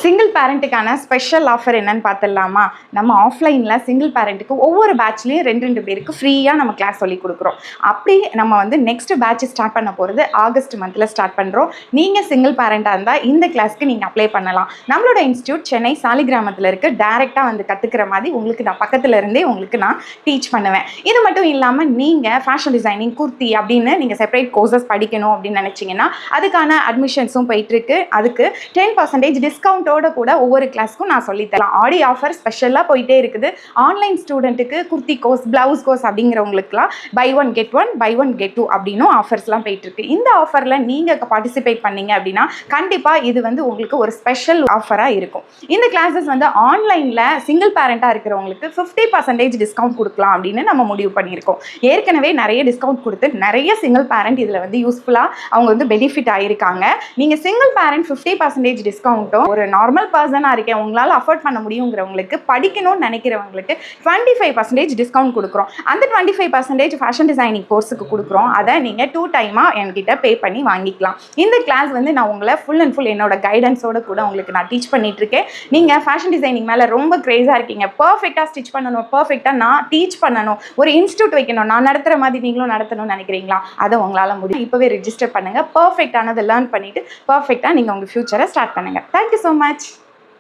Single பேரண்ட்டுக்கான special offer என்னன்னு பார்த்துடலாமா? நம்ம ஆஃப்லைனில் சிங்கிள் பேரண்ட்டுக்கு ஒவ்வொரு பேட்ச்லேயும் 2 பேருக்கு ஃப்ரீயாக நம்ம கிளாஸ் சொல்லி கொடுக்குறோம். அப்படி நம்ம நெக்ஸ்ட் பேட்ச் ஸ்டார்ட் பண்ண போகிறது ஆகஸ்ட் மந்தில் ஸ்டார்ட் பண்ணுறோம். நீங்கள் சிங்கிள் பேரண்ட்டாக இருந்தால் இந்த கிளாஸ்க்கு நீங்கள் அப்ளை பண்ணலாம். நம்மளோட இன்ஸ்டியூட் சென்னை சாலிகிராமத்தில் இருக்குது. டேரெக்டாக கற்றுக்கிற மாதிரி உங்களுக்கு நான் பக்கத்தில் இருந்தே நான் டீச் பண்ணுவேன். இது மட்டும் இல்லாமல் நீங்கள் ஃபேஷன் டிசைனிங், குர்த்தி அப்படின்னு நீங்கள் செப்பரேட் கோர்சஸ் படிக்கணும் அப்படின்னு நினச்சிங்கன்னா அதுக்கான அட்மிஷன்ஸும் போயிட்டுருக்கு. அதுக்கு 10% டிஸ்கவுண்டோட கூட ஒவ்வொரு கிளாஸ்க்கும் நான் சொல்லித்தரேன். ஆடி ஆஃபர் ஸ்பெஷலாக போயிட்டே இருக்குது. ஆன்லைன் ஸ்டூடெண்ட்டுக்கு குர்த்தி கோர்ஸ், பிளவுஸ் கோர்ஸ் அப்படிங்கிறவங்களுக்குலாம் buy 1 get 1 buy 1 get 2 அப்படின்னும் ஆஃபர்ஸ்லாம் போயிட்டுருக்கு. இந்த ஆஃபரில் நீங்கள் பார்ட்டிசிபேட் பண்ணீங்க அப்படின்னா கண்டிப்பாக இது உங்களுக்கு ஒரு ஸ்பெஷல் ஆஃபராக இருக்கும். இந்த கிளாஸஸ் ஆன்லைனில் சிங்கிள் பேரண்ட்டாக இருக்கிறவங்களுக்கு 50% டிஸ்கவுண்ட் கொடுக்கலாம் அப்படின்னு நம்ம முடிவு பண்ணியிருக்கோம். ஏற்கனவே நிறைய டிஸ்கவுண்ட் கொடுத்து நிறைய சிங்கிள் பேரண்ட் இதில் யூஸ்ஃபுல்லாக அவங்க பெனிஃபிட் ஆகியிருக்காங்க. நீங்கள் சிங்கிள் பேரண்ட் 50% டிஸ்கவுண்ட்டும், ஒரு நார்மல் பர்சனாக இருக்கேன் உங்களால் அஃபோர்ட் பண்ண முடியுங்கிறவங்களுக்கு, படிக்கணும்னு நினைக்கிறவங்களுக்கு 25% டிஸ்கவுண்ட் கொடுக்குறோம். அந்த 25% ஃபேஷன் டிசைனிங் கோர்ஸுக்கு கொடுக்குறோம். அதை நீங்கள் 2 டைமாக என்கிட்ட பே பண்ணி வாங்கிக்கலாம். இந்த கிளாஸ் நான் உங்களை ஃபுல் அண்ட் ஃபுல் என்னோட கைடன்ஸோட கூட உங்களுக்கு நான் டீச் பண்ணிட்டு இருக்கேன். நீங்கள் ஃபேஷன் டிசைனிங் மேலே ரொம்ப கிரேஸாக இருக்கீங்க, பர்ஃபெக்டாக ஸ்டிச் பண்ணணும், பர்ஃபெக்டாக நான் டீச் பண்ணணும், ஒரு இன்ஸ்டியூட் வைக்கணும், நான் நடத்துகிற மாதிரி நீங்களும் நடத்தணும்னு நினைக்கிறீங்களா? அதை உங்களால் முடியும். இப்போவே ரெஜிஸ்டர் பண்ணுங்கள். பர்ஃபெக்டானதை லேர்ன் பண்ணிவிட்டு பர்ஃபெக்டாக நீங்கள் உங்கள் ஃபியூச்சரை ஸ்டார்ட் பண்ணுங்கள். Thank you so much.